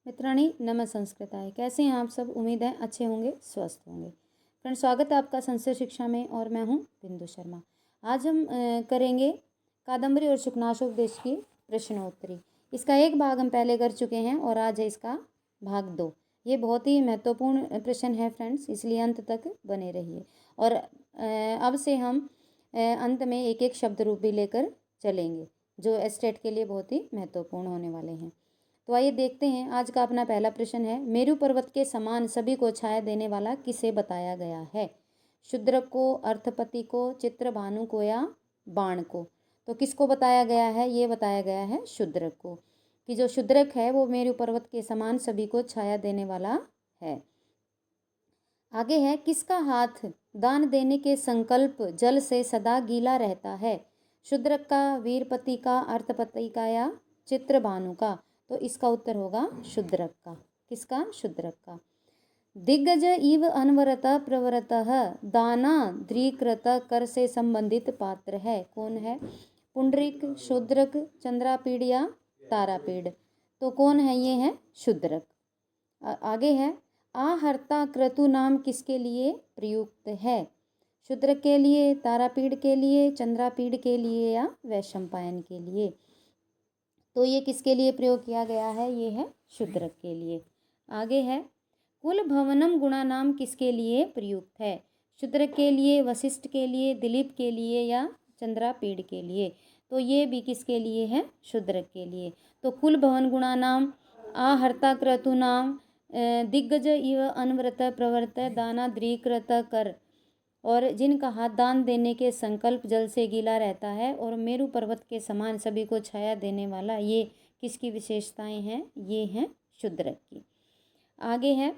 मित्राणि नम संस्कृताय। कैसे हैं आप सब? उम्मीद है अच्छे होंगे, स्वस्थ होंगे। फ्रेंड, स्वागत है आपका संस्कृत शिक्षा में और मैं हूं बिंदु शर्मा। आज हम करेंगे कादम्बरी और शुकनाशोपदेश की प्रश्नोत्तरी। इसका एक भाग हम पहले कर चुके हैं और आज है इसका भाग 2। ये बहुत ही महत्वपूर्ण प्रश्न है फ्रेंड्स, इसलिए अंत तक बने रहिए। और अब से हम अंत में एक एक शब्द रूप भी लेकर चलेंगे जो एस्टेट के लिए बहुत ही महत्वपूर्ण होने वाले हैं। तो आइए देखते हैं। आज का अपना पहला प्रश्न है, मेरु पर्वत के समान सभी को छाया देने वाला किसे बताया गया है? शूद्रक को, अर्थपति को, चित्रभानु को या बाण को? तो किसको बताया गया है? ये बताया गया है शूद्रक को, कि जो शूद्रक है वो मेरु पर्वत के समान सभी को छाया देने वाला है। आगे है, किसका हाथ दान देने के संकल्प जल से सदा गीला रहता है? शूद्रक का, वीरपति का, अर्थपति का या चित्रभानु का? तो इसका उत्तर होगा शूद्रक का। किसका? शूद्रक का। दिग्गज इव अनवरत प्रवरत दाना द्रीकृत कर से संबंधित पात्र है। कौन है? पुंडरीक, शूद्रक, चंद्रापीड़ या तारापीड़? तो कौन है? ये है शूद्रक। आगे है, आहर्ता क्रतु नाम किसके लिए प्रयुक्त है? शूद्रक के लिए, तारापीड़ के लिए, चंद्रापीड़ के लिए या वैशंपायन के लिए? तो ये किसके लिए प्रयोग किया गया है? ये है शूद्रक के लिए। आगे है, कुल भवनम गुणा नाम किसके लिए प्रयुक्त है? शूद्रक के लिए, वशिष्ठ के लिए, दिलीप के लिए या चंद्रापीड़ के लिए? तो ये भी किसके लिए है? शूद्रक के लिए। तो कुल भवन गुणा नाम, आहर्ता क्रतु नाम, दिग्गज इव अनवरत प्रवर्त दाना द्रीकृत कर, और जिनका हाथ दान देने के संकल्प जल से गीला रहता है, और मेरु पर्वत के समान सभी को छाया देने वाला, ये किसकी विशेषताएं हैं? ये हैं शूद्रक की। आगे है,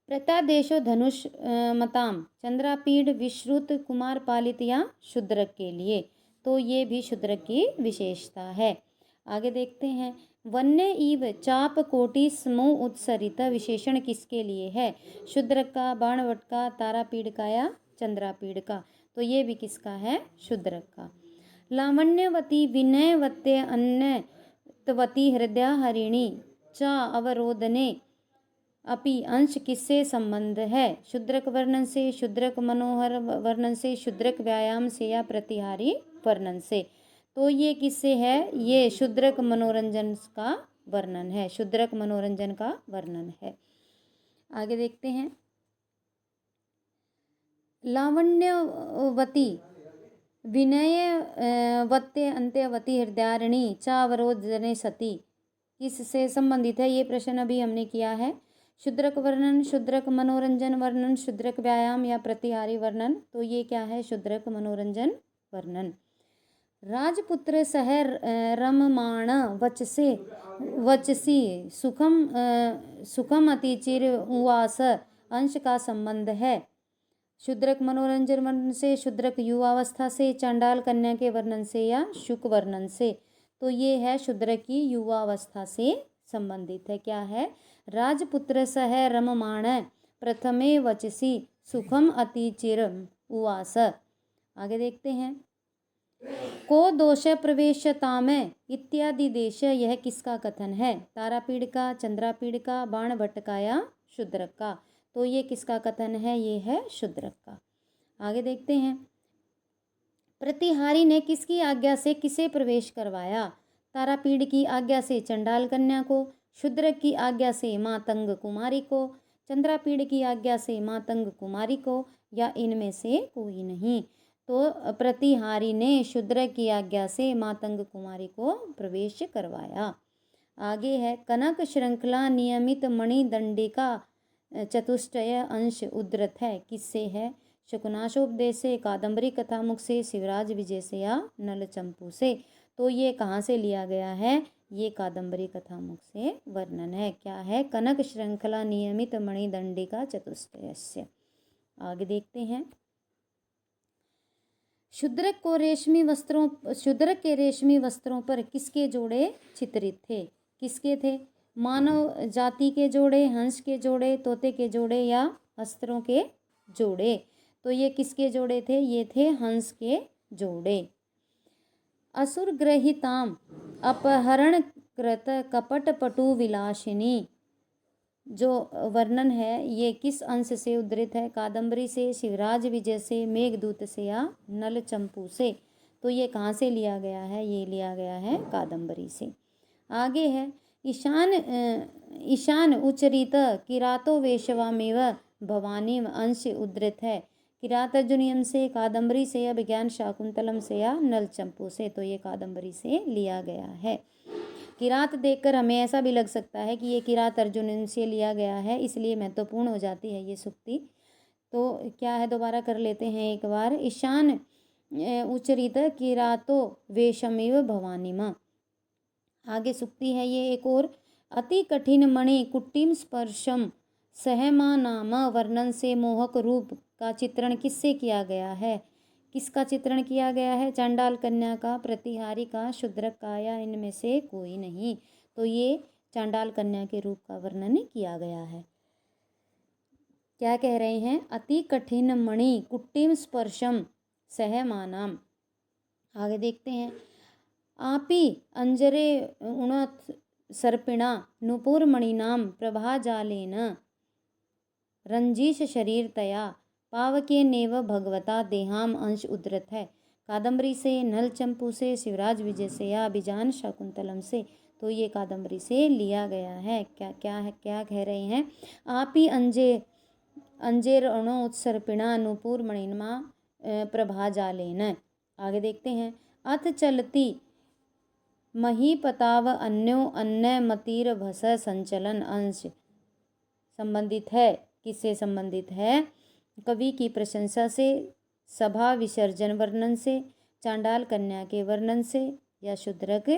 प्रत्यादेशो धनुष मताम चंद्रापीड़ विश्रुत कुमार पालित या शूद्रक के लिए? तो ये भी शूद्रक की विशेषता है। आगे देखते हैं, वन्य इव चाप कोटि समूह उत्सरित विशेषण किसके लिए है? शूद्रक का, बाणवट का, तारापीड़ का या चंद्रापीड़ का? तो ये भी किसका है? शूद्रक का। लावण्यवती, विनयवत्य, अन्यतवती, हृदया हरिणी च अवरोधने अपि अंश किससे संबंध है? शूद्रक वर्णन से, शूद्रक मनोहर वर्णन से, शूद्रक व्यायाम से या प्रतिहारी वर्णन से? तो ये किससे है? ये शूद्रक मनोरंजन का वर्णन है। शूद्रक मनोरंजन का वर्णन है। आगे देखते हैं, लावण्यवती, विनयवत्य, अंत्यवती, हृदयारिणी चावरोधने सती किससे संबंधित है? ये प्रश्न अभी हमने किया है। शूद्रक वर्णन, शूद्रक मनोरंजन वर्णन, शूद्रक व्यायाम या प्रतिहारी वर्णन? तो ये क्या है? शूद्रक मनोरंजन वर्णन। राजपुत्र सह रममाण वचसी सुखम अतिचिर उवास अंश का संबंध है? शूद्रक मनोरंजन वर्णन से, शूद्रक युवावस्था से, चांडाल कन्या के वर्णन से या शुक वर्णन से? तो ये है शूद्रक की युवावस्था से संबंधित है। क्या है? राजपुत्र सह रममाण प्रथमे वचसी सुखम अतिचिर उवास। आगे देखते हैं, को दोष प्रवेशता में इत्यादि देश, यह किसका कथन है? तारापीड़ का, चंद्रापीड़ का, बाणभट्ट का या शूद्रक का? तो ये किसका कथन है? ये है शूद्रक का। आगे देखते हैं, प्रतिहारी ने किसकी आज्ञा से किसे प्रवेश करवाया? तारापीड़ की आज्ञा से चंडाल कन्या को, शूद्रक की आज्ञा से मातंग कुमारी को, चंद्रापीड़ की आज्ञा से मातंग कुमारी को, या इनमें से कोई नहीं? तो प्रतिहारी ने शूद्रक की आज्ञा से मातंग कुमारी को प्रवेश करवाया। आगे है, कनक श्रृंखला नियमित मणिदंडिका चतुष्टय अंश उद्धृत है। किससे है? शुकनाशोपदेश से, कादम्बरी कथामुख से, शिवराज विजय से या नलचंपू से? तो ये कहाँ से लिया गया है? ये कादम्बरी कथामुख से वर्णन है। क्या है? कनक श्रृंखला नियमित मणिदंडिका चतुष्टय। आगे देखते हैं, शूद्रक के रेशमी वस्त्रों पर किसके जोड़े चित्रित थे? किसके थे? मानव जाति के जोड़े, हंस के जोड़े, तोते के जोड़े या अस्त्रों के जोड़े? तो ये किसके जोड़े थे? ये थे हंस के जोड़े। असुर ग्रहिताम अपहरण कृत कपट पटु विलासिनी जो वर्णन है ये किस अंश से उद्धृत है? कादंबरी से, शिवराज विजय से, मेघदूत से या नल चंपू से? तो ये कहाँ से लिया गया है? ये लिया गया है कादंबरी से। आगे है ईशान उच्चरित किरातो वेशवामेव भवानी अंश उद्धृत है। किरात अर्जुनियम से, कादंबरी से या विज्ञान शाकुंतलम से या नल चंपू से? तो ये कादंबरी से लिया गया है। किरात देखकर हमें ऐसा भी लग सकता है कि ये किरात अर्जुन से लिया गया है, इसलिए महत्वपूर्ण हो जाती है ये सूक्ति। तो क्या है, दोबारा कर लेते हैं एक बार। ईशान उच्चरित किरातो वेशमेव भवानीमा। आगे सूक्ति है ये एक और। अति कठिन मणि कुट्टिम स्पर्शम सहमा नाम वर्णन से मोहक रूप का चित्रण किससे किया गया है? किसका चित्रण किया गया है? चांडाल कन्या का, प्रतिहारी का, शूद्रक का या इनमें से कोई नहीं? तो ये चांडाल कन्या के रूप का वर्णन किया गया है। क्या कह रहे हैं? अति कठिन मणि कुट्टिम स्पर्शम सहमानाम। आगे देखते हैं। आपी अंजरे उणत सर्पिणा नुपुर मणिनाम प्रभाजालेन रंजीश शरीर तया पावके नेव भगवता देहाम अंश उद्धृत है। कादंबरी से, नल चंपू से, शिवराज विजय से या अभिजान शाकुंतलम से? तो ये कादंबरी से लिया गया है। क्या कह रहे हैं? आप ही अंजेर अणो उत्सर्पिणा नुपुर मणिनमा प्रभाजालेन। आगे देखते हैं। अथ चलती महीपताव अन्यो अन्य मतिर भस संचलन अंश संबंधित है। किससे संबंधित है? कवि की प्रशंसा से, सभा विसर्जन वर्णन से, चांडाल कन्या के वर्णन से या शूद्रक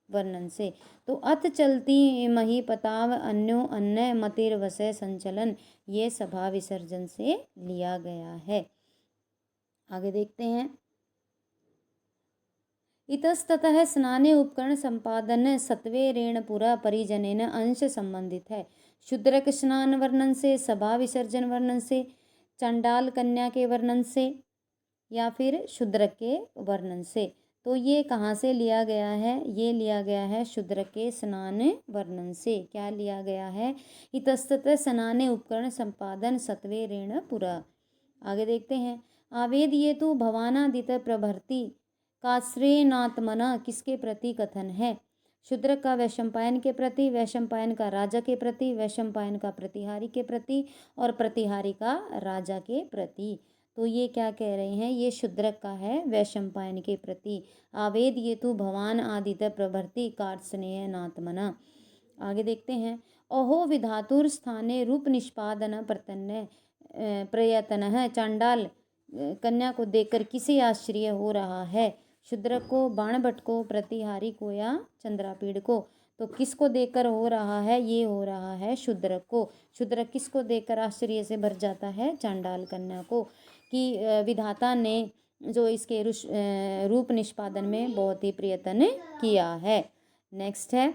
वर्णन से? तो अथ चलती महीपताव अन्यो अन्य मतिर भस संचलन ये सभा विसर्जन से लिया गया है। आगे देखते हैं। इतस्ततः स्नाने उपकरण संपादन सत्वे ऋणपुरा परिजनेन अंश संबंधित है। शूद्रक स्नान वर्णन से, सभा विसर्जन वर्णन से, चांडाल कन्या के वर्णन से या फिर शूद्रक के वर्णन से? तो ये कहाँ से लिया गया है? ये लिया गया है शूद्रक के स्नान वर्णन से। क्या लिया गया है? इतस्ततः स्नाने उपकरण संपादन सत्वे ऋणपुरा। आगे देखते हैं। आवेद ये तो भवानादित प्रभृति काश्रेनात्मना किसके प्रति कथन है? शूद्रक का वैशंपायन के प्रति, वैशंपायन का राजा के प्रति, वैशंपायन का प्रतिहारी के प्रति और प्रतिहारी का राजा के प्रति। तो ये क्या कह रहे हैं? ये शूद्रक का है वैशंपायन के प्रति। आवेद ये तो भवान आदित्य प्रभृति कार्त्स्नेयनात्मना। आगे देखते हैं। अहो विधातुर स्थाने रूप निष्पादन प्रयत्न चांडाल कन्या को देखकर किसे आश्चर्य हो रहा है? शूद्रक को, बाणभट्ट को, प्रतिहारी को या चंद्रापीड़ को? तो किसको देखकर हो रहा है? ये हो रहा है शूद्रक को। शूद्रक किसको देखकर आश्चर्य से भर जाता है? चांडाल कन्या को, कि विधाता ने जो इसके रूप निष्पादन में बहुत ही प्रयत्न किया है। नेक्स्ट है।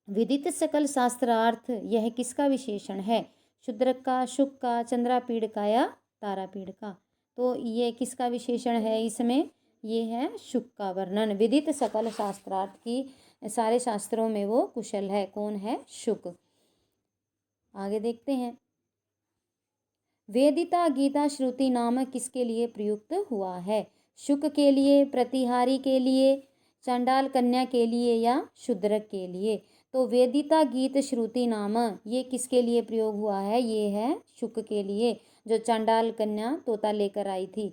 विदित सकल शास्त्रार्थ यह किसका विशेषण है? शूद्रक का, शुक का, चंद्रापीड़ का या तारापीड़ का? तो ये किसका विशेषण है इसमें? ये है शुक का वर्णन। विदित सकल शास्त्रार्थ की सारे शास्त्रों में वो कुशल है। कौन है? शुक। आगे देखते हैं। वेदिता गीता श्रुति नाम किसके लिए प्रयुक्त हुआ है? शुक के लिए, प्रतिहारी के लिए, चांडाल कन्या के लिए या शूद्रक के लिए? तो वेदिता गीत श्रुति नाम ये किसके लिए प्रयोग हुआ है? ये है शुक के लिए, जो चांडाल कन्या तोता लेकर आई थी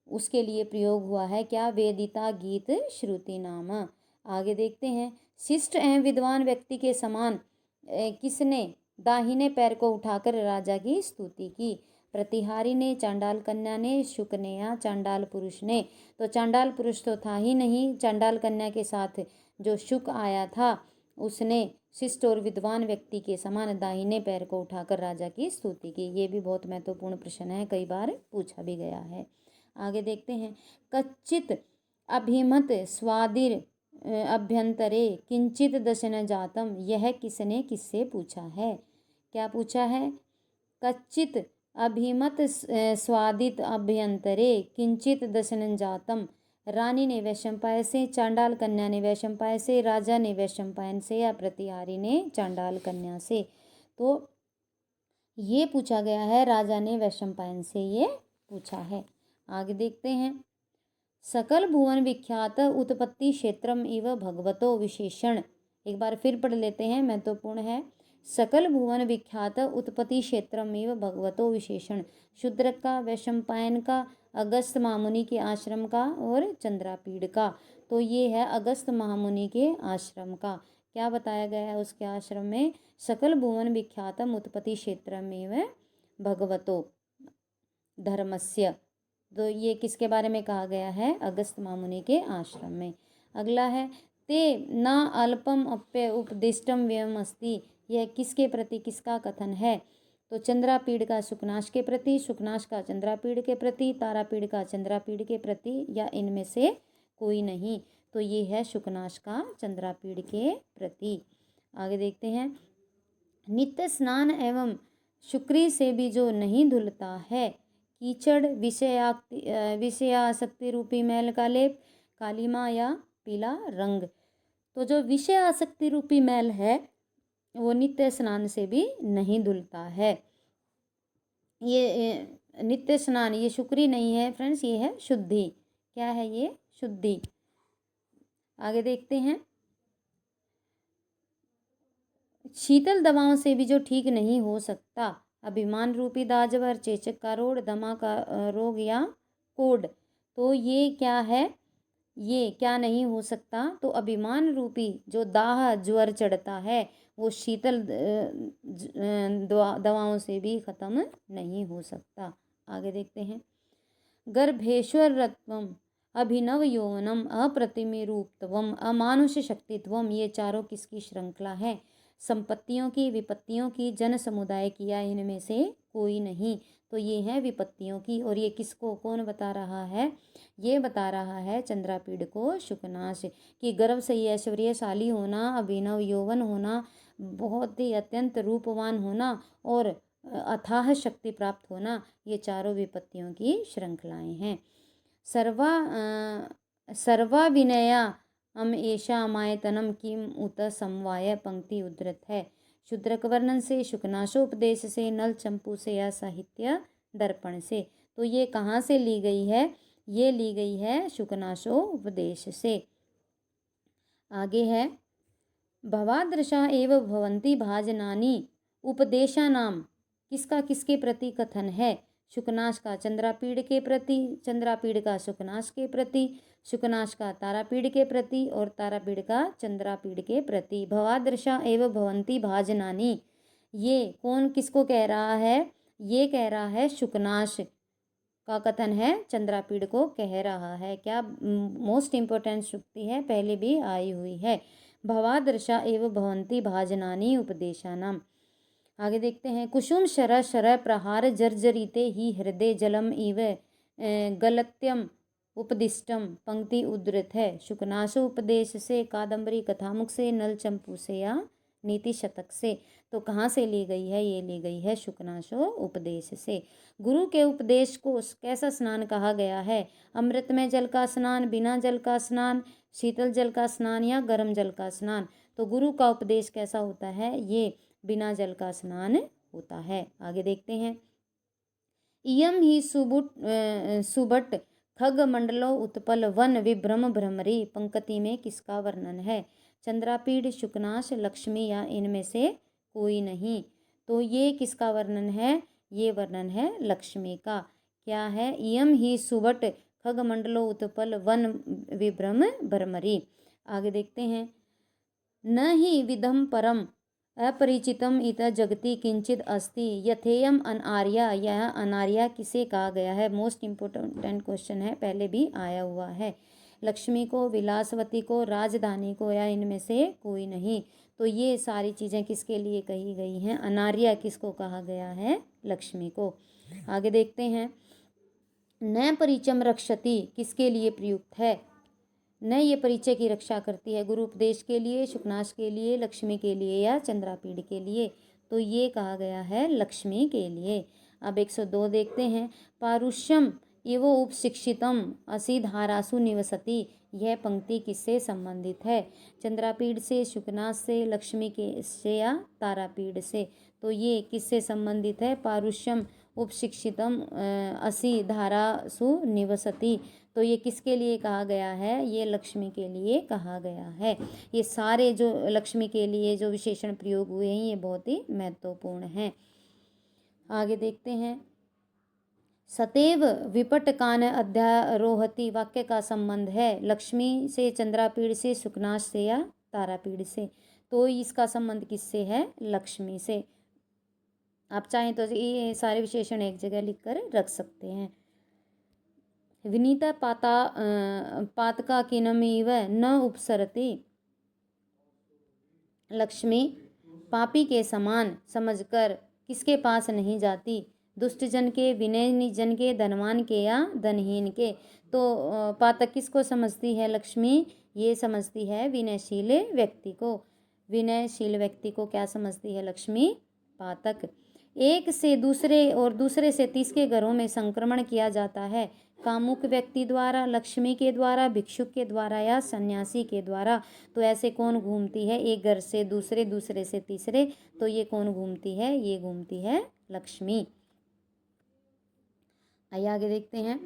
उसके लिए प्रयोग हुआ है। क्या? वेदिता गीत श्रुति नाम। आगे देखते हैं। शिष्ट एवं विद्वान व्यक्ति के समान किसने दाहिने पैर को उठाकर राजा की स्तुति की? प्रतिहारी ने, चांडाल कन्या ने, शुक ने या चांडाल पुरुष ने? तो चांडाल पुरुष तो था ही नहीं। चांडाल कन्या के साथ जो शुक आया था उसने शिष्ट और विद्वान व्यक्ति के समान दाहिने पैर को उठाकर राजा की स्तुति की। ये भी बहुत महत्वपूर्ण प्रश्न है, कई बार पूछा भी गया है। आगे देखते हैं। कच्चित अभिमत स्वादिर अभ्यंतरे किंचित दशन जातम यह किसने किससे पूछा है? क्या पूछा है? कच्चित अभिमत स्वादित अभ्यंतरे किंचित दशन जातम रानी ने वैशंपायन से, चांडाल कन्या ने वैशंपायन से, राजा ने वैशंपायन से या प्रतिहारी ने चांडाल कन्या से। तो ये पूछा गया है, राजा ने वैशंपायन से ये पूछा है। आगे देखते हैं। सकल भुवन विख्यात उत्पत्ति क्षेत्रम इव भगवतो विशेषण। एक बार फिर पढ़ लेते हैं, महत्वपूर्ण है। सकल भुवन विख्यात उत्पत्ति क्षेत्रम इव भगवतो विशेषण। शूद्रक का, वैशंपायन का, अगस्त महामुनि के आश्रम का और चंद्रापीड़ का। तो ये है अगस्त महामुनि के आश्रम का। क्या बताया गया है उसके आश्रम में? सकल भुवन विख्यातम उत्पत्ति क्षेत्रमेव भगवतो धर्मस्य। तो ये किसके बारे में कहा गया है? अगस्त महामुनि के आश्रम में। अगला है, ते न अल्पम अप्य उपदिष्टम व्ययम अस्ति। यह किसके प्रति, किसका कथन है? तो चंद्रापीड़ का शुकनाश के प्रति, शुकनाश का चंद्रापीड़ के प्रति, तारापीड़ का चंद्रापीड़ के प्रति, या इनमें से कोई नहीं। तो ये है शुकनाश का चंद्रापीड़ के प्रति। आगे देखते हैं। नित्य स्नान एवं शुक्री से भी जो नहीं धुलता है, कीचड़, विषयासक्ति रूपी मैल का लेप, कालीमा या पीला रंग। तो जो विषय आसक्ति रूपी मैल है वो नित्य स्नान से भी नहीं धुलता है। ये नित्य स्नान, ये शुक्री नहीं है फ्रेंड्स, ये है शुद्धि। क्या है ये? शुद्धि। आगे देखते हैं। शीतल दवाओं से भी जो ठीक नहीं हो सकता, अभिमान रूपी दाजवर, चेचक का रोग, दमा का रोग या कोढ़। तो ये क्या है? ये क्या नहीं हो सकता? तो अभिमान रूपी जो दाह ज्वर चढ़ता है वो शीतल दवाओं से भी खत्म नहीं हो सकता। आगे देखते हैं। गर्भेश्वरत्वम, अभिनव यौवनम, अप्रतिम रूपत्वम, अमानुष शक्तित्वम। ये चारों किसकी श्रृंखला है? संपत्तियों की, विपत्तियों की, जन समुदाय की, या इनमें से कोई नहीं। तो ये है विपत्तियों की। और ये किसको, कौन बता रहा है? ये बता रहा है चंद्रापीड़ को शुकनाश, कि गर्भ से ऐश्वर्यशाली होना, अभिनव यौवन होना, बहुत ही अत्यंत रूपवान होना और अथाह शक्ति प्राप्त होना, ये चारों विपत्तियों की श्रृंखलाएं हैं। सर्वा विनया हम ऐशा मायतनम किम उत समवाय पंक्ति उद्धृत है। शूद्रक वर्णन से, शुकनाशोपदेश से, नल चंपू से या साहित्य दर्पण से। तो ये कहाँ से ली गई है? ये ली गई है शुकनाशोपदेश से। आगे है। भवादृशा एव भवन्ति भाजनानि उपदेशानाम। किसका किसके प्रति कथन है? शुकनाश का चंद्रापीड़ के प्रति, चंद्रापीड़ का शुकनाश के प्रति, शुकनाश का तारापीड़ के प्रति और तारापीड़ का चंद्रापीड़ के प्रति। भवादृशा एव भवन्ति भाजनानि, ये कौन किसको कह रहा है? ये कह रहा है शुकनाश का कथन है, चंद्रापीड़ को कह रहा है। क्या मोस्ट इम्पोर्टेंट शुक्ति है, पहले भी आई हुई है। भवादृशा एव भवन्ति भाजनानि उपदेशानाम। आगे देखते हैं। कुसुम शर शर प्रहार जर्जरिते ही हृदय जलम इव गलत्यम उपदिष्टम पंक्ति उद्धृत है। शुकनाशो उपदेश से, कादम्बरी कथामुख से, नल चंपू से या नीति शतक से। तो कहाँ से ली गई है? ये ली गई है शुकनाशो उपदेश से। गुरु के उपदेश को कैसा स्नान कहा गया है? अमृत में जल का स्नान, बिना जल का स्नान, शीतल जल का स्नान या गर्म जल का स्नान। तो गुरु का उपदेश कैसा होता है? ये बिना जल का स्नान होता है। आगे देखते हैं। इयम ही सुबट खग मंडलो उत्पल वन विभ्रम भ्रमरी पंक्ति में किसका वर्णन है? चंद्रापीड़, शुकनाश, लक्ष्मी या इनमें से कोई नहीं। तो ये किसका वर्णन है? ये वर्णन है लक्ष्मी का। क्या है? इयम ही सुबट खग मंडलो उत्पल वन विभ्रम भ्रमरी। आगे देखते हैं। न ही विधम परम अपरिचितम इत जगति किंचित अस्ति यथेयम अनार्या। यह अनार्या किसे कहा गया है? मोस्ट इम्पोर्टेंट क्वेश्चन है, पहले भी आया हुआ है। लक्ष्मी को, विलासवती को, राजधानी को या इनमें से कोई नहीं। तो ये सारी चीज़ें किसके लिए कही गई हैं? अनार्या किसको कहा गया है? लक्ष्मी को। आगे देखते हैं। न परिचम रक्षति किसके लिए प्रयुक्त है? न ये परिचय की रक्षा करती है, गुरु उपदेश के लिए, शुकनाश के लिए, लक्ष्मी के लिए या चंद्रापीड़ के लिए। तो ये कहा गया है लक्ष्मी के लिए। अब 102 देखते हैं। पारुष्यम इव उपशिक्षितम असि धारासु निवसति। यह पंक्ति किससे संबंधित है? चंद्रापीठ से, शुकनाथ से, लक्ष्मी के से या तारापीठ से? तो ये किससे संबंधित है? पारुष्यम उपशिक्षितम असि धारासु निवसति। तो ये किसके लिए कहा गया है? ये लक्ष्मी के लिए कहा गया है। ये सारे जो लक्ष्मी के लिए जो विशेषण प्रयोग हुए हैं ये बहुत ही महत्वपूर्ण हैं। आगे देखते हैं। सतैव विपटकान अध्यारोहति वाक्य का संबंध है लक्ष्मी से, चंद्रापीठ से, शुकनाथ से या तारापीठ से? तो इसका संबंध किससे है? लक्ष्मी से। आप चाहें तो ये सारे विशेषण एक जगह लिखकर रख सकते हैं। विनीता पातका किनमिव न उपसरति। लक्ष्मी पापी के समान समझकर किसके पास नहीं जाती? दुष्ट जन के, विनयी जन के, धनवान के या धनहीन के? तो पातक किसको समझती है लक्ष्मी? ये समझती है विनयशील व्यक्ति को। विनयशील व्यक्ति को क्या समझती है लक्ष्मी? पातक। एक से दूसरे और दूसरे से तीसरे घरों में संक्रमण किया जाता है कामुक व्यक्ति द्वारा, लक्ष्मी के द्वारा, भिक्षुक के द्वारा या सन्यासी के द्वारा। तो ऐसे कौन घूमती है एक घर से दूसरे, दूसरे से तीसरे? तो ये कौन घूमती है? ये घूमती है लक्ष्मी। आइए आगे देखते हैं।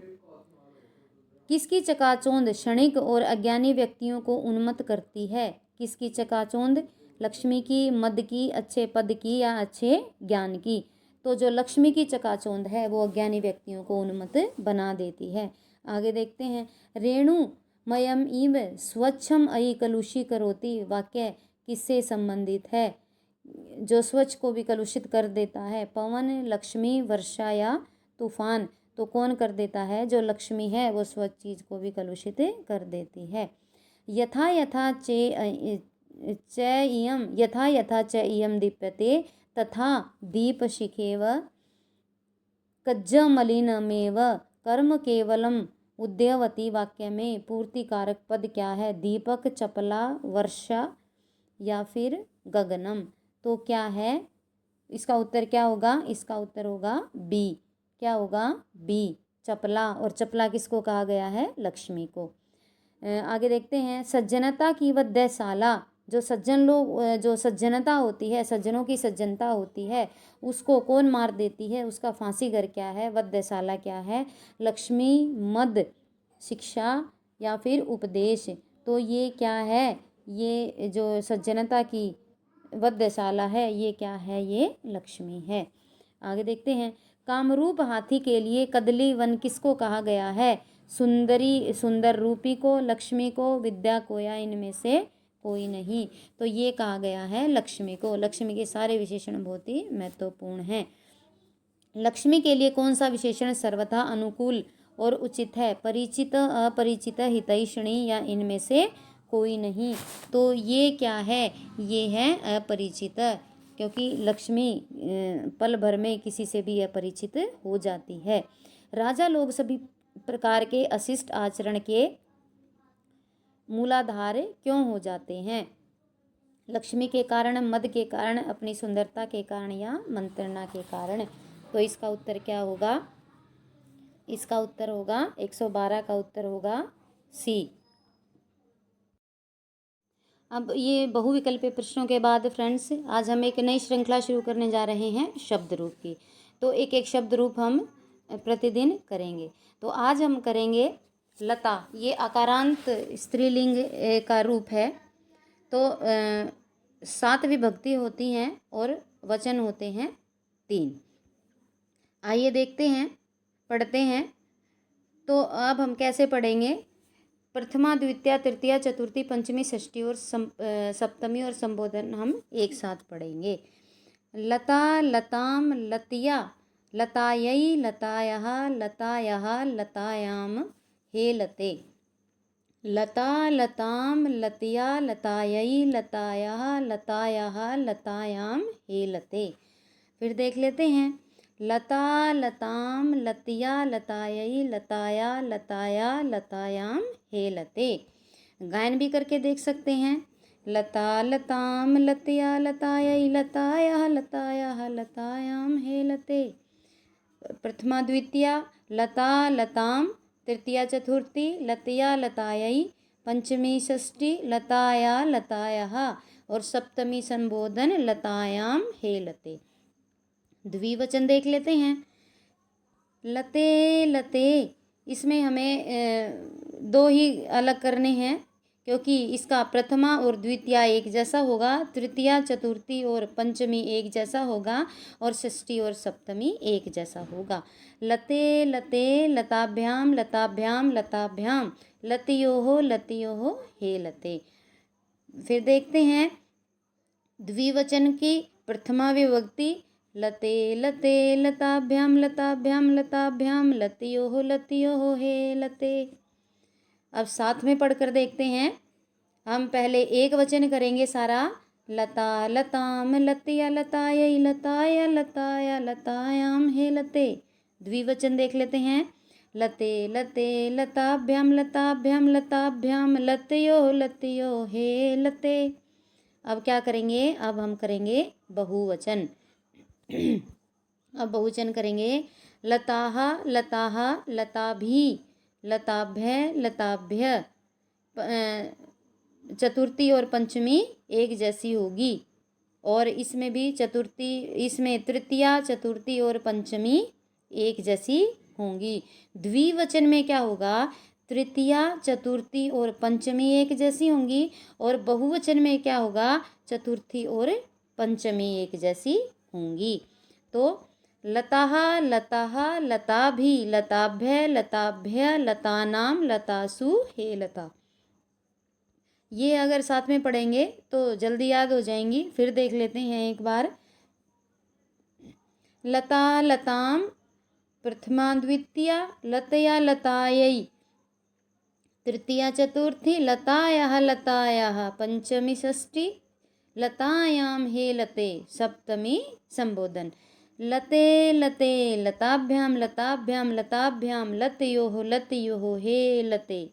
किसकी चकाचौंध क्षणिक और अज्ञानी व्यक्तियों को उन्मत्त करती है? किसकी चकाचौंध? लक्ष्मी की, मद की, अच्छे पद की या अच्छे ज्ञान की? तो जो लक्ष्मी की चकाचौंध है वो अज्ञानी व्यक्तियों को उन्मत्त बना देती है। आगे देखते हैं। रेणु मयम इव स्वच्छम अयि कलुषी करोति वाक्य किससे संबंधित है? जो स्वच्छ को भी कलुषित कर देता है। पवन, लक्ष्मी, वर्षा या तूफान? तो कौन कर देता है? जो लक्ष्मी है वो स्वच्छ चीज को भी कलुषित कर देती है। यथा यथा च इयं दीप्यते तथा दीपशिखेव कज्जमलिनमेव कर्म केवलम उद्यवती वाक्य में पूर्ति कारक पद क्या है? दीपक, चपला, वर्षा या फिर गगनम? तो क्या है इसका उत्तर? क्या होगा? इसका उत्तर होगा बी। क्या होगा? बी, चपला। और चपला किसको कहा गया है? लक्ष्मी को। आगे देखते हैं। सज्जनता की वध्यशाला, जो सज्जन लोग, जो सज्जनता होती है, सज्जनों की सज्जनता होती है, उसको कौन मार देती है? उसका फांसी घर क्या है? वध्यशाला क्या है? लक्ष्मी, मद, शिक्षा या फिर उपदेश? तो ये क्या है? ये जो सज्जनता की वध्यशाला है ये क्या है? ये लक्ष्मी है। आगे देखते हैं। कामरूप हाथी के लिए कदली वन किसको कहा गया है? सुंदरी, सुंदर रूपी को, लक्ष्मी को, विद्या को या इनमें से कोई नहीं? तो ये कहा गया है लक्ष्मी को। लक्ष्मी के सारे विशेषण बहुत ही महत्वपूर्ण हैं। लक्ष्मी के लिए कौन सा विशेषण सर्वथा अनुकूल और उचित है? परिचित, अपरिचित, हितैषणी या इनमें से कोई नहीं? तो ये क्या है? ये है अपरिचित, क्योंकि लक्ष्मी पल भर में किसी से भी अपरिचित हो जाती है। राजा लोग सभी प्रकार के अशिष्ट आचरण के मूलाधार क्यों हो जाते हैं? लक्ष्मी के कारण, मद के कारण, अपनी सुंदरता के कारण या मंत्रणा के कारण? तो इसका उत्तर क्या होगा? इसका उत्तर होगा 112 का उत्तर होगा सी। अब ये बहुविकल्पीय प्रश्नों के बाद फ्रेंड्स आज हम एक नई श्रृंखला शुरू करने जा रहे हैं शब्द रूप की। तो एक एक शब्द रूप हम प्रतिदिन करेंगे। तो आज हम करेंगे लता। ये आकारांत स्त्रीलिंग का रूप है। तो 7 विभक्ति होती हैं और वचन होते हैं 3। आइए देखते हैं, पढ़ते हैं। तो अब हम कैसे पढ़ेंगे? प्रथमा, द्वितीया, तृतीया, चतुर्थी, पंचमी, षष्ठी और सप्तमी और संबोधन हम एक साथ पढ़ेंगे। लता, लताम, लतिया, लतायै, लतायः, लतायः, लतायाम, हे लते। लता, लताम, लतिया, लतायै, लतायः, लतायः, लतायाम, हे लते। फिर देख लेते हैं। लता, लताम, लतिया, लतायै, लताया, लताया, लतायाम, हे लते। गायन भी करके देख सकते हैं। लता, लताम, लतिया, लतायै, लताया, लताया, लतायाम, हे लते। प्रथमा द्वितीया लता लताम, तृतीया चतुर्थी लतया लतायै, पंचमी षष्ठी लताया लतायः और सप्तमी संबोधन लतायाम हे लते। द्विवचन देख लेते हैं। लते लते, इसमें हमें दो ही अलग करने हैं क्योंकि इसका प्रथमा और द्वितीया एक जैसा होगा, तृतीया चतुर्थी और पंचमी एक जैसा होगा और षष्ठी और सप्तमी एक जैसा होगा। लते लते लताभ्याम लताभ्याम लताभ्याम, लतयोः हे लते। फिर देखते हैं द्विवचन की प्रथमा विभक्ति, लते लते लताभ्याम लताभ्याम लताभ्याम, लतयोः हे लते। अब साथ में पढ़कर देखते हैं। हम पहले एक वचन करेंगे सारा, लता लताम लतया लतायै लताया लताया लतायाम हे लते। द्विवचन देख लेते हैं। लते लते लताभ्याम लताभ्याम लताभ्याम, लतयोः हे लते। अब क्या करेंगे, अब हम करेंगे बहुवचन। अब बहुवचन करेंगे, लताः लताः लताभि, लताभ्य लताभ्य। चतुर्थी और पंचमी एक जैसी होगी और इसमें भी चतुर्थी, इसमें तृतीया चतुर्थी और पंचमी एक जैसी होंगी। द्विवचन में क्या होगा, तृतीया चतुर्थी और पंचमी एक जैसी होंगी और बहुवचन में क्या होगा, चतुर्थी और पंचमी एक जैसी होंगी। तो लताः लताः लताभि लताभ्य लताभ्य लतानाम लतासु हे लता। ये अगर साथ में पढ़ेंगे तो जल्दी याद हो जाएंगी। फिर देख लेते हैं एक बार। लता लताम प्रथमा द्वितीया लतया लतायै, तृतीया चतुर्थी लतायाः लतायाः, पंचमी षष्ठी लतायाम हे लते, सप्तमी संबोधन। लते लते लताभ्याम लताभ्याम लताभ्याम, लतयोः हे लते।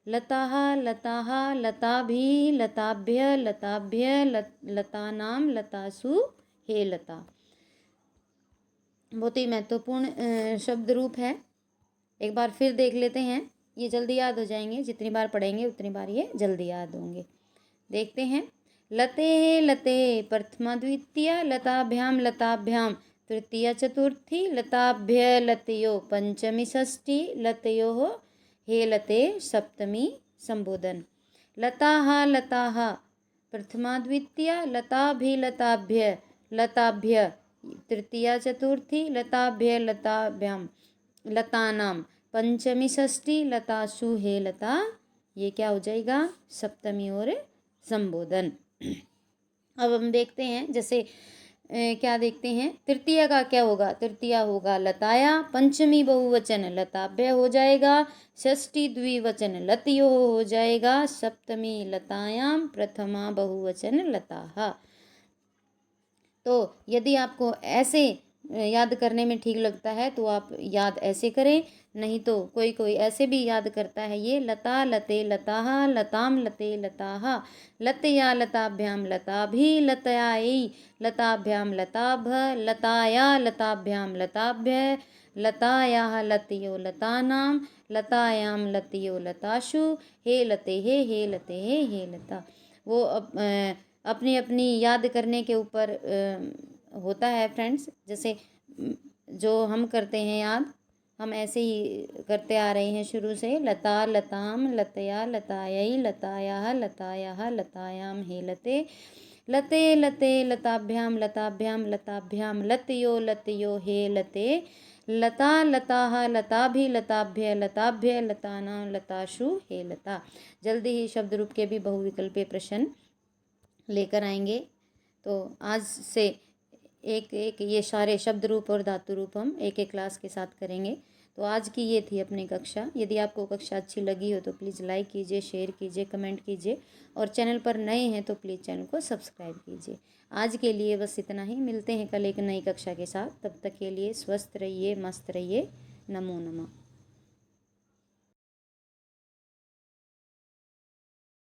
लताः लताः लताभि लताभ्य लताभ्य लतानाम लतासु हे लता। बहुत ही महत्वपूर्ण शब्द रूप है। एक बार फिर देख लेते हैं, ये जल्दी याद हो जाएंगे। जितनी बार पढ़ेंगे उतनी बार ये जल्दी याद होंगे। देखते हैं। लते लते प्रथमा द्वितीया लताभ्याम लताभ्याम, तृतीया चतुर्थी लताभ्य लतयो, पंचमी षष्ठी लतयोः हे लते, सप्तमी संबोधन। लताः लताः प्रथमा द्वितीया लताभि लताभ्य लताभ्य, तृतीया चतुर्थी लताभ्य लताभ्याम लतानाम, पंचमी षष्ठी लतासु हे लता। ये क्या हो जाएगा, सप्तमी और संबोधन। अब हम देखते हैं, जैसे क्या देखते हैं, तृतीया का क्या होगा, तृतीया होगा लताया, पंचमी बहुवचन लताभ्य हो जाएगा, षष्ठी द्विवचन लतयो हो जाएगा, सप्तमी लतायाम, प्रथमा बहुवचन लताः। तो यदि आपको ऐसे याद करने में ठीक लगता है तो आप याद ऐसे करें, नहीं तो कोई कोई ऐसे भी याद करता है। ये लता लते लताः लताम लते लताः, लतया लताभ्याम लताभि लतयायै लताभ्याम लताभ, लताया लताभ्याम लताभ्य लतायाः लतयो लतानाम, लतायाम लतयो लतासु हे लते हे लते हे लता। वो अपनी अपनी याद करने के ऊपर होता है फ्रेंड्स। जैसे जो हम करते हैं याद, हम ऐसे ही करते आ रहे हैं शुरू से। लता लताम लतया लतायै लतायाः लतायाः लतायाम हे लते, लते लते लताभ्याम लताभ्याम लताभ्याम लतयो हे लते, लता लताः लताभि लताभ्य लताभ्य लतानां लतासु हे लता। जल्दी ही शब्द रूप के भी बहुविकल्पीय प्रश्न लेकर आएंगे। तो आज से एक एक ये सारे शब्द रूप और धातु रूप हम एक एक क्लास के साथ करेंगे। तो आज की ये थी अपनी कक्षा। यदि आपको कक्षा अच्छी लगी हो तो प्लीज़ लाइक कीजिए, शेयर कीजिए, कमेंट कीजिए और चैनल पर नए हैं तो प्लीज़ चैनल को सब्सक्राइब कीजिए। आज के लिए बस इतना ही। मिलते हैं कल एक नई कक्षा के साथ। तब तक के लिए स्वस्थ रहिए, मस्त रहिए। नमो नमः।